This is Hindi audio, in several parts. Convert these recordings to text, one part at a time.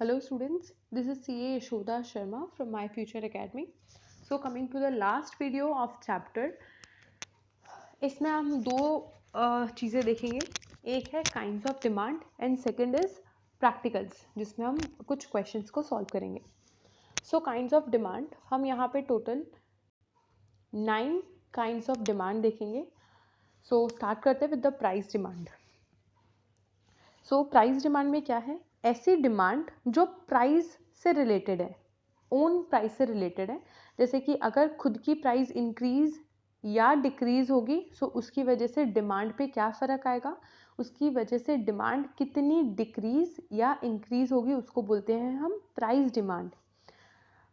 Hello students, this is CA Yashoda Sharma from My Future Academy. So coming to the last video of chapter, इसमें हम दो चीज़ें देखेंगे. एक है kinds of demand and second is practicals, जिसमें हम कुछ क्वेश्चंस को सॉल्व करेंगे. सो काइंड्स ऑफ डिमांड, हम यहाँ पे टोटल 9 काइंड्स ऑफ डिमांड देखेंगे. सो स्टार्ट करते हैं with the price demand. So price demand में क्या है? ऐसी डिमांड जो प्राइस से रिलेटेड है, ओन प्राइस से रिलेटेड है. जैसे कि अगर खुद की प्राइस इंक्रीज या डिक्रीज होगी सो उसकी वजह से डिमांड पे क्या फ़र्क आएगा, उसकी वजह से डिमांड कितनी डिक्रीज या इंक्रीज होगी, उसको बोलते हैं हम price demand.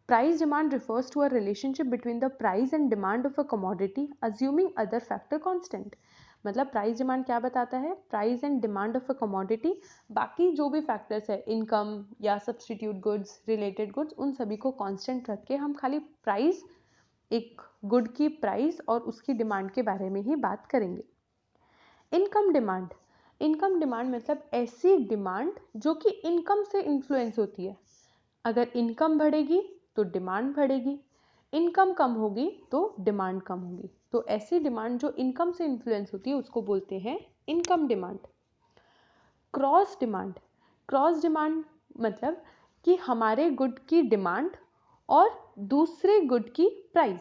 Price demand refers to a relationship between the price and demand of a commodity assuming other factor constant. मतलब प्राइस डिमांड क्या बताता है? Price and demand of a commodity, बाकी जो भी फैक्टर्स है, इनकम या सब्सटीट्यूट गुड्स, रिलेटेड गुड्स, उन सभी को कांस्टेंट रख के हम खाली प्राइस, एक गुड की प्राइस और उसकी डिमांड के बारे में ही बात करेंगे. Income demand. इनकम डिमांड मतलब ऐसी डिमांड जो कि इनकम से इन्फ्लुएंस होती है. अगर इनकम बढ़ेगी तो डिमांड बढ़ेगी, इनकम कम होगी तो डिमांड कम होगी. तो ऐसी डिमांड जो इनकम से इन्फ्लुएंस होती है उसको बोलते हैं income demand. Cross demand. Cross demand मतलब कि हमारे गुड की डिमांड और दूसरे गुड की price,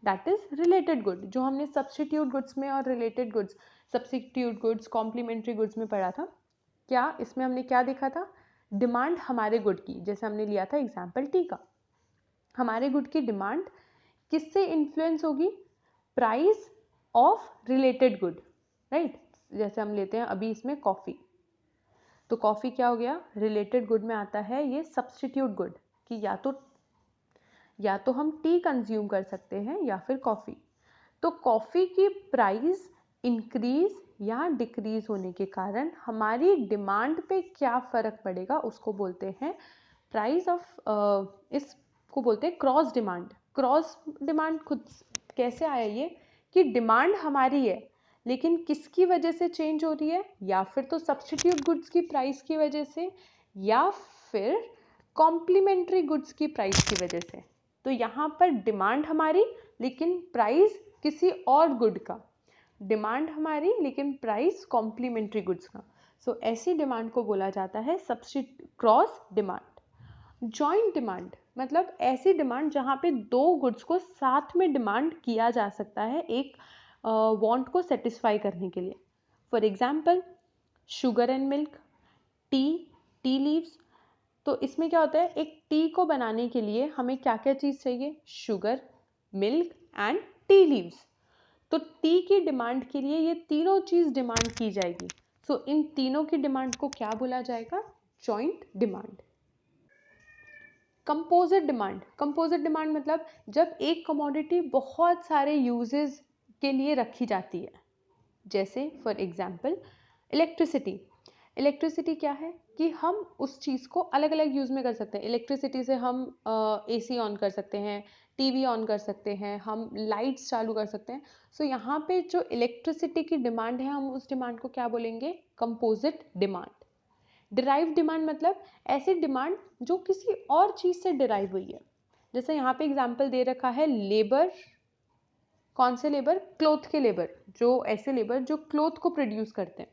that is related good, जो हमने सब्स्टिट्यूट गुड्स में और related goods, substitute goods, complementary goods में पढ़ा था. क्या इसमें हमने क्या देखा था? डिमांड हमारे गुड की, जैसे हमने लिया था एग्जाम्पल टी का. हमारे गुड की डिमांड किससे इन्फ्लुएंस होगी? Price of related good, right. जैसे हम लेते हैं अभी इसमें कॉफ़ी, तो कॉफ़ी क्या हो गया? रिलेटेड गुड में आता है ये सब्स्टिट्यूट गुड, कि या तो हम टी कंज्यूम कर सकते हैं या फिर कॉफ़ी. तो कॉफ़ी की प्राइस इंक्रीज या डिक्रीज होने के कारण हमारी डिमांड पे क्या फ़र्क पड़ेगा, उसको बोलते हैं प्राइस ऑफ, इसको बोलते हैं क्रॉस डिमांड. क्रॉस डिमांड खुद कैसे आया ये? कि डिमांड हमारी है लेकिन किसकी वजह से चेंज हो रही है? या फिर तो सब्स्टिट्यूट गुड्स की प्राइस की वजह से या फिर कॉम्प्लीमेंट्री गुड्स की प्राइस की वजह से. तो यहाँ पर डिमांड हमारी लेकिन प्राइस किसी और गुड का, डिमांड हमारी लेकिन प्राइस कॉम्प्लीमेंट्री गुड्स का. सो ऐसी डिमांड को बोला जाता है क्रॉस डिमांड. जॉइंट डिमांड मतलब ऐसी डिमांड जहाँ पे दो गुड्स को साथ में डिमांड किया जा सकता है एक वांट को सेटिस्फाई करने के लिए. For example sugar and milk, tea leaves. तो इसमें क्या होता है? एक टी को बनाने के लिए हमें क्या क्या चीज़ चाहिए? Sugar, milk and tea leaves. तो टी की डिमांड के लिए ये तीनों चीज़ डिमांड की जाएगी. सो इन तीनों की डिमांड को क्या बोला जाएगा? Joint demand. Composite demand. Composite demand मतलब जब एक कमोडिटी बहुत सारे यूजेस के लिए रखी जाती है. जैसे फॉर एग्जांपल इलेक्ट्रिसिटी. इलेक्ट्रिसिटी क्या है? कि हम उस चीज़ को अलग अलग यूज़ में कर सकते हैं. इलेक्ट्रिसिटी से हम एसी ऑन कर सकते हैं, टीवी ऑन कर सकते हैं, हम लाइट्स चालू कर सकते हैं. सो यहाँ पे जो इलेक्ट्रिसिटी की डिमांड है, हम उस डिमांड को क्या बोलेंगे? Composite demand. डिराइव डिमांड मतलब ऐसी डिमांड जो किसी और चीज़ से डिराइव हुई है. जैसे यहाँ पे एग्जाम्पल दे रखा है लेबर. कौन से लेबर? क्लोथ के लेबर, जो ऐसे लेबर जो क्लोथ को प्रोड्यूस करते हैं.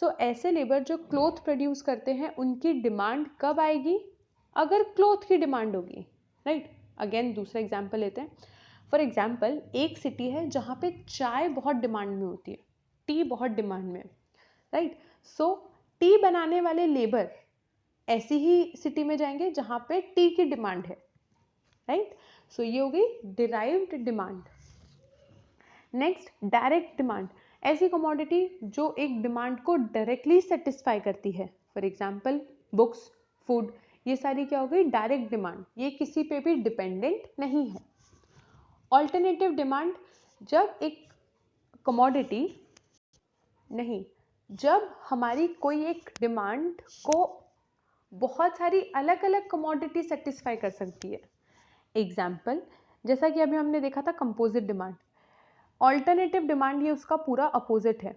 सो ऐसे लेबर जो क्लोथ प्रोड्यूस करते हैं उनकी डिमांड कब आएगी? अगर क्लोथ की डिमांड होगी, राइट. अगेन दूसरा एग्जाम्पल लेते हैं. फॉर एग्जाम्पल एक सिटी है जहाँ पे चाय बहुत डिमांड में होती है, टी बहुत डिमांड में, राइट. सो टी बनाने वाले लेबर ऐसी ही सिटी में जाएंगे जहाँ पे टी की डिमांड है, राइट. सो ये हो गई derived demand. Next direct demand. ऐसी कमोडिटी जो एक डिमांड को डायरेक्टली सेटिस्फाई करती है. फॉर एग्जांपल बुक्स, फूड, ये सारी क्या हो गई? Direct demand. ये किसी पे भी डिपेंडेंट नहीं है. ऑल्टरनेटिव डिमांड जब एक कमोडिटी नहीं, जब हमारी कोई एक डिमांड को बहुत सारी अलग अलग कमोडिटी सेटिस्फाई कर सकती है. एग्जाम्पल जैसा कि अभी हमने देखा था कंपोजिट डिमांड. ऑल्टरनेटिव डिमांड ये उसका पूरा अपोजिट है.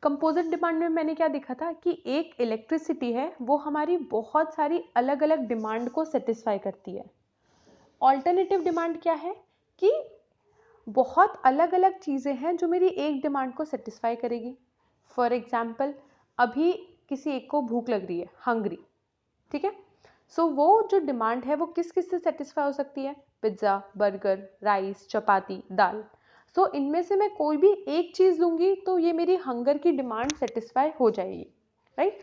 कंपोजिट डिमांड में मैंने क्या देखा था कि एक इलेक्ट्रिसिटी है वो हमारी बहुत सारी अलग अलग डिमांड को सेटिस्फाई करती है। ऑल्टरनेटिव डिमांड क्या है कि बहुत अलग अलग चीज़ें हैं जो मेरी एक डिमांड को सेटिस्फाई करेगी। फॉर एग्जाम्पल, अभी किसी एक को भूख लग रही है, हंग्री, ठीक है। सो वो जो डिमांड है वो किस किस से सेटिस्फाई हो सकती है? पिज्ज़ा, बर्गर, राइस, चपाती, दाल। सो इनमें से मैं कोई भी एक चीज़ लूँगी तो ये मेरी हंगर की डिमांड सेटिस्फाई हो जाएगी, राइट।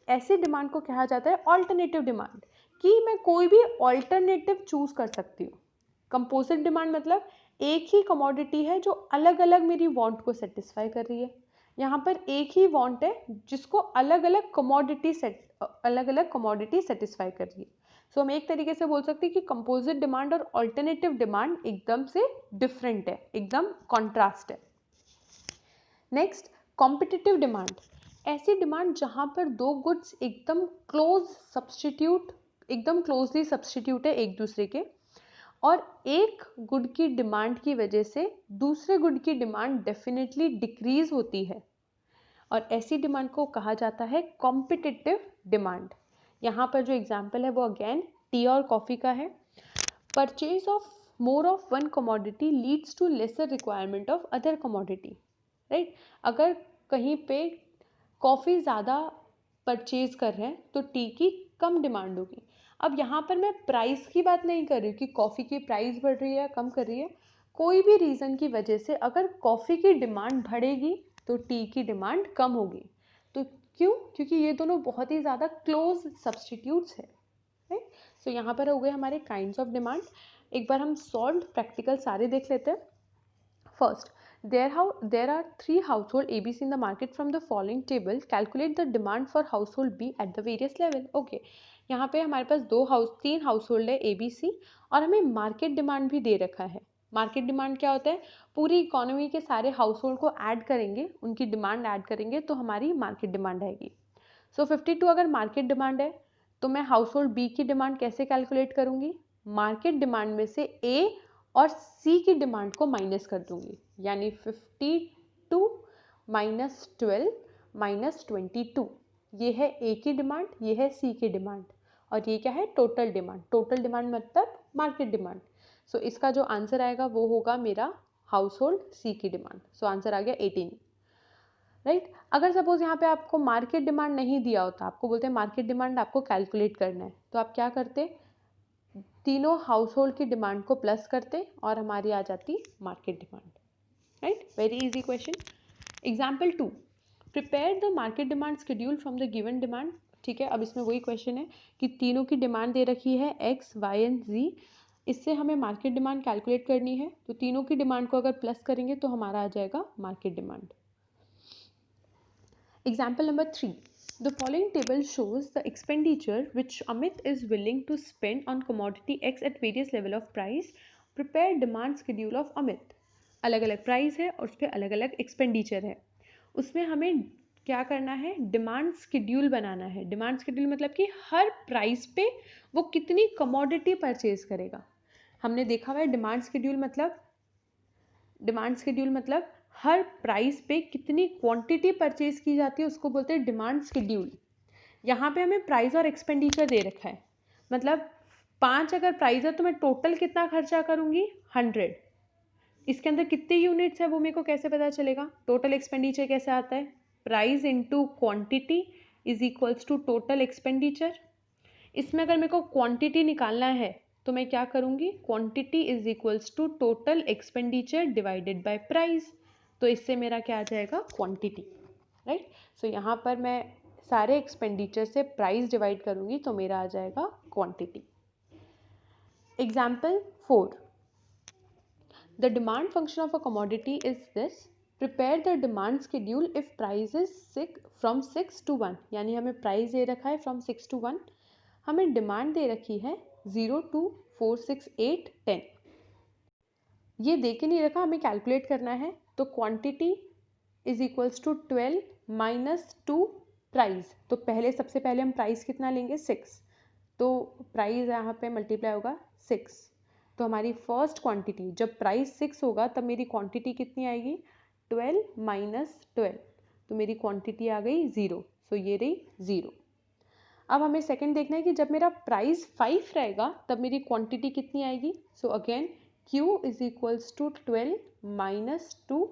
ऐसी डिमांड को कहा जाता है ऑल्टरनेटिव डिमांड, कि मैं कोई भी ऑल्टरनेटिव चूज कर सकती हूँ। कंपोजिट डिमांड मतलब एक ही कमोडिटी है जो अलग अलग मेरी वांट को सेटिस्फाई कर रही है। यहाँ पर एक ही वांट है जिसको अलग अलग कमोडिटी सेटिस्फाई कर रही है। सो हम एक तरीके से बोल सकते हैं कि कंपोजिट डिमांड और ऑल्टरनेटिव डिमांड एकदम से डिफरेंट है, एकदम कॉन्ट्रास्ट है। Next, competitive demand. ऐसी डिमांड जहां पर दो गुड्स एकदम क्लोजली सब्स्टिट्यूट है एक दूसरे के, और एक गुड की डिमांड की वजह से दूसरे गुड की डिमांड डेफिनेटली डिक्रीज होती है, और ऐसी डिमांड को कहा जाता है कॉम्पिटिटिव डिमांड। यहाँ पर जो एग्जाम्पल है वो अगेन टी और कॉफ़ी का है। Purchase of more of one commodity leads to lesser requirement of other commodity, right. अगर कहीं पे कॉफ़ी ज़्यादा परचेज कर रहे हैं तो टी की कम डिमांड होगी। अब यहाँ पर मैं प्राइस की बात नहीं कर रही हूँ कि कॉफ़ी की प्राइस बढ़ रही है या कम कर रही है। कोई भी रीज़न की वजह से अगर कॉफ़ी की डिमांड बढ़ेगी तो टी की डिमांड कम होगी। तो क्यों? क्योंकि ये दोनों बहुत ही ज़्यादा क्लोज सब्स्टिट्यूट्स है, राइट। सो यहाँ पर हो गए हमारे काइंड्स ऑफ डिमांड। एक बार हम सॉल्व प्रैक्टिकल सारे देख लेते हैं। First, there are 3 household ABC in the market. From the following table, calculate the demand for household B at the various level. Okay, यहाँ पे हमारे पास 3 हाउसहोल्ड है ABC, और हमें मार्केट डिमांड भी दे रखा है। मार्केट डिमांड क्या होता है? पूरी इकोनॉमी के सारे हाउसहोल्ड को ऐड करेंगे, उनकी डिमांड ऐड करेंगे तो हमारी मार्केट डिमांड आएगी। सो 52 अगर मार्केट डिमांड है तो मैं हाउसहोल्ड बी की डिमांड कैसे कैलकुलेट करूंगी? मार्केट डिमांड में से ए और सी की डिमांड को माइनस कर दूंगी, यानी 52 माइनस 12 माइनस 22। ये है ए की डिमांड, ये है सी की डिमांड, और ये क्या है? Total demand. टोटल डिमांड मतलब मार्केट डिमांड। सो इसका जो आंसर आएगा वो होगा मेरा हाउसहोल्ड सी की डिमांड। सो आंसर आ गया 18, राइट। अगर सपोज यहाँ पे आपको मार्केट डिमांड नहीं दिया होता, आपको बोलते हैं मार्केट डिमांड आपको कैलकुलेट करना है, तो आप क्या करते? तीनों हाउसहोल्ड की डिमांड को प्लस करते और हमारी आ जाती market demand, right. Very easy question. Example 2, prepare the market demand schedule from the given demand. ठीक है, अब इसमें वही क्वेश्चन है कि तीनों की डिमांड दे रखी है एक्स, वाई एंड जी। इससे हमें मार्केट डिमांड कैलकुलेट करनी है, तो तीनों की डिमांड को अगर प्लस करेंगे तो हमारा आ जाएगा market demand. Example number 3. The following table shows the expenditure which Amit is willing to spend on commodity X at various level of price. Prepare demand schedule of Amit. अलग अलग प्राइस है और उस पर अलग अलग एक्सपेंडिचर है। उसमें हमें क्या करना है? डिमांड स्केड्यूल बनाना है। डिमांड स्केड्यूल मतलब कि हर प्राइस पे वो कितनी कमोडिटी परचेज करेगा। हमने देखा हुआ है डिमांड स्केड्यूल मतलब हर प्राइस पे कितनी क्वांटिटी परचेज की जाती है उसको बोलते हैं डिमांड शेड्यूल। यहाँ पे हमें प्राइस और एक्सपेंडिचर दे रखा है, मतलब 5 अगर प्राइस है तो मैं टोटल कितना खर्चा करूँगी? 100। इसके अंदर कितने यूनिट्स है वो मेरे को कैसे पता चलेगा? टोटल एक्सपेंडिचर कैसे आता है? Price into quantity is equals to total expenditure. इसमें अगर मेरे को क्वांटिटी निकालना है तो मैं क्या करूँगी? Quantity is equals to total expenditure divided by price. तो इससे मेरा क्या आ जाएगा? Quantity, right. सो यहाँ पर मैं सारे एक्सपेंडिचर से प्राइस डिवाइड करूँगी तो मेरा आ जाएगा quantity. Example 4, the demand function of a commodity is this. Prepare the demand schedule if price is from 6 to 1, यानी हमें प्राइस दे रखा है फ्रॉम 6 to 1, हमें डिमांड दे रखी है 0 2 4 6 8 10। ये दे के नहीं रखा, हमें कैलकुलेट करना है। तो quantity is equals to 12 minus 2 price. तो सबसे पहले हम प्राइस कितना लेंगे? 6। तो प्राइस यहाँ पे मल्टीप्लाई होगा 6। तो हमारी फर्स्ट क्वांटिटी, जब प्राइस 6 होगा तब मेरी क्वांटिटी कितनी आएगी? 12 माइनस 12। तो मेरी क्वांटिटी आ गई 0, सो ये रही 0। अब हमें सेकंड देखना है कि जब मेरा प्राइस 5 रहेगा तब मेरी क्वांटिटी कितनी आएगी। So again Q is equals to 12 minus 2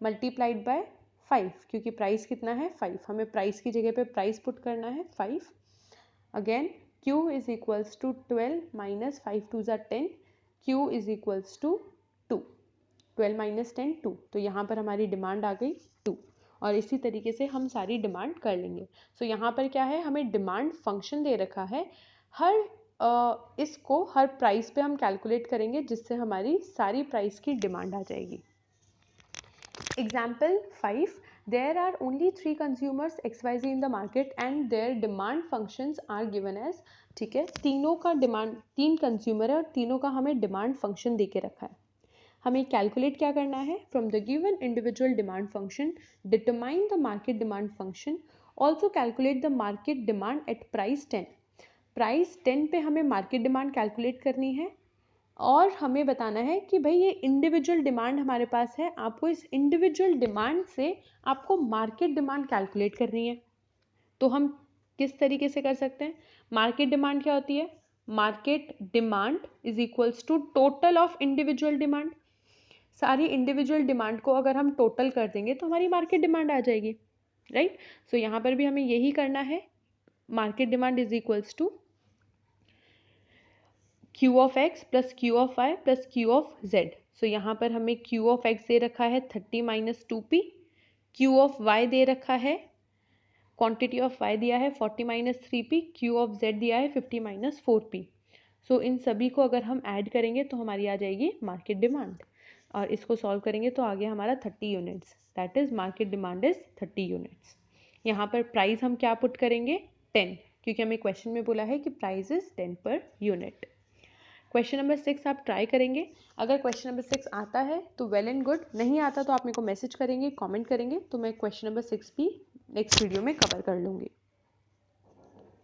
multiplied by 5, क्योंकि प्राइस कितना है 5, हमें प्राइस की जगह पे प्राइस पुट करना है 5। Again Q is equals to 12 minus 5 2 ज़ा 10, Q is equals to 2, 12 minus 10 2, तो यहाँ पर हमारी डिमांड आ गई 2। और इसी तरीके से हम सारी डिमांड कर लेंगे। सो यहाँ पर क्या है, हमें डिमांड फंक्शन दे रखा है, इसको हर प्राइस पे हम कैलकुलेट करेंगे जिससे हमारी सारी प्राइस की डिमांड आ जाएगी। Example 5, there are only 3 consumers XYZ in the market and their demand functions are given as, ठीक है, तीनों का डिमांड, 3 कंज्यूमर है और तीनों का हमें डिमांड फंक्शन दे के रखा है। हमें कैलकुलेट क्या करना है, from the given individual demand function determine the market demand function, also calculate the market demand at price 10। Price 10 पे हमें मार्केट डिमांड कैलकुलेट करनी है और हमें बताना है कि भाई ये इंडिविजुअल डिमांड हमारे पास है, आपको इस इंडिविजुअल डिमांड से आपको मार्केट डिमांड कैलकुलेट करनी है। तो हम किस तरीके से कर सकते हैं, मार्केट डिमांड क्या होती है, market demand is equals to total of individual demand. सारी इंडिविजुअल डिमांड को अगर हम टोटल कर देंगे तो हमारी मार्केट डिमांड आ जाएगी, राइट। सो यहाँ पर भी हमें यही करना है, market demand is equals to Q of x plus Q of y plus Q of z। So यहाँ पर हमें Q ऑफ x दे रखा है 30 minus 2p, Q of y दे रखा है, क्वांटिटी ऑफ y दिया है 40 minus 3p, Q of z दिया है 50 माइनस 4p। सो इन सभी को अगर हम ऐड करेंगे तो हमारी आ जाएगी मार्केट डिमांड, और इसको सॉल्व करेंगे तो आगे हमारा 30 units, that is market demand is 30 units. यहाँ पर प्राइस हम क्या पुट करेंगे 10, क्योंकि हमें क्वेश्चन में बोला है कि price is 10 per unit. Question number 6 आप ट्राई करेंगे, अगर क्वेश्चन नंबर 6 आता है तो वेल एंड गुड, नहीं आता तो आप मेरे को मैसेज करेंगे, कमेंट करेंगे, तो मैं क्वेश्चन नंबर 6 भी नेक्स्ट वीडियो में कवर कर लूँगी।